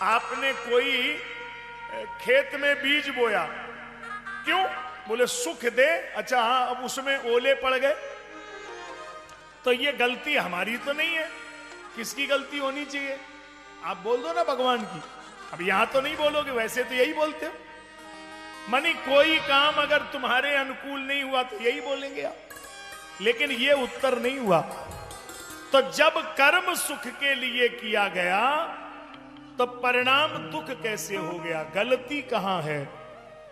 आपने कोई खेत में बीज बोया, क्यों? बोले सुख दे। अच्छा हाँ, अब उसमें ओले पड़ गए तो ये गलती हमारी तो नहीं है, किसकी गलती होनी चाहिए? आप बोल दो ना भगवान की। अब यहां तो नहीं बोलोगे, वैसे तो यही बोलते हो। मानी कोई काम अगर तुम्हारे अनुकूल नहीं हुआ तो यही बोलेंगे आप, लेकिन ये उत्तर नहीं हुआ। तो जब कर्म सुख के लिए किया गया तो परिणाम दुख कैसे हो गया? गलती कहां है,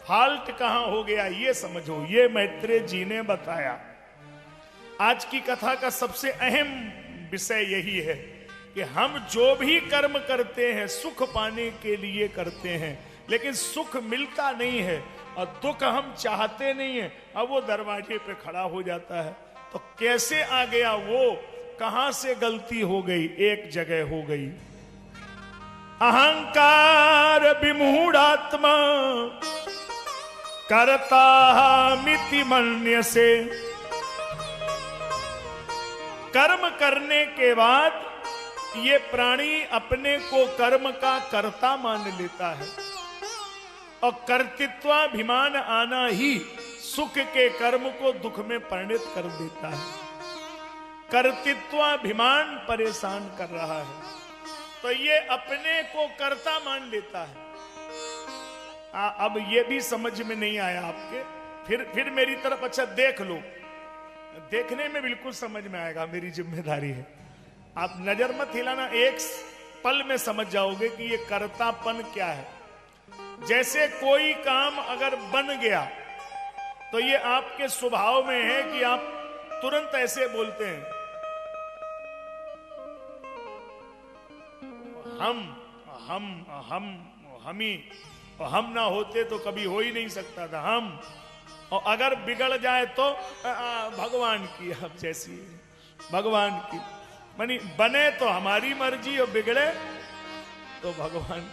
फॉल्ट कहां हो गया, ये समझो। ये मैत्रेय जी ने बताया। आज की कथा का सबसे अहम विषय यही है कि हम जो भी कर्म करते हैं सुख पाने के लिए करते हैं, लेकिन सुख मिलता नहीं है और दुख हम चाहते नहीं है। अब वो दरवाजे पे खड़ा हो जाता है। तो कैसे आ गया वो? कहां से गलती हो गई? एक जगह हो गई। अहंकार विमूढ़ात्मा करता मिति मन्य से। कर्म करने के बाद ये प्राणी अपने को कर्म का कर्ता मान लेता है और कर्तृत्वाभिमान आना ही सुख के कर्म को दुख में परिणत कर देता है। कर्तृत्वाभिमान परेशान कर रहा है, तो ये अपने को कर्ता मान लेता है। अब ये भी समझ में नहीं आया आपके, फिर मेरी तरफ अच्छा देख लो। देखने में बिल्कुल समझ में आएगा, मेरी जिम्मेदारी है। आप नजर मत हिलाना, एक पल में समझ जाओगे कि ये कर्तापन क्या है। जैसे कोई काम अगर बन गया तो ये आपके स्वभाव में है कि आप तुरंत ऐसे बोलते हैं, हम ही, और हम ना होते तो कभी हो ही नहीं सकता था हम। और अगर बिगड़ जाए तो भगवान की, अब जैसी भगवान की, मानी बने तो हमारी मर्जी और बिगड़े तो भगवान।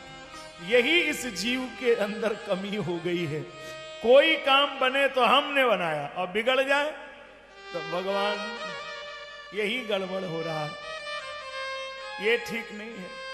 यही इस जीव के अंदर कमी हो गई है। कोई काम बने तो हमने बनाया और बिगड़ जाए तो भगवान। यही गड़बड़ हो रहा है, ये ठीक नहीं है।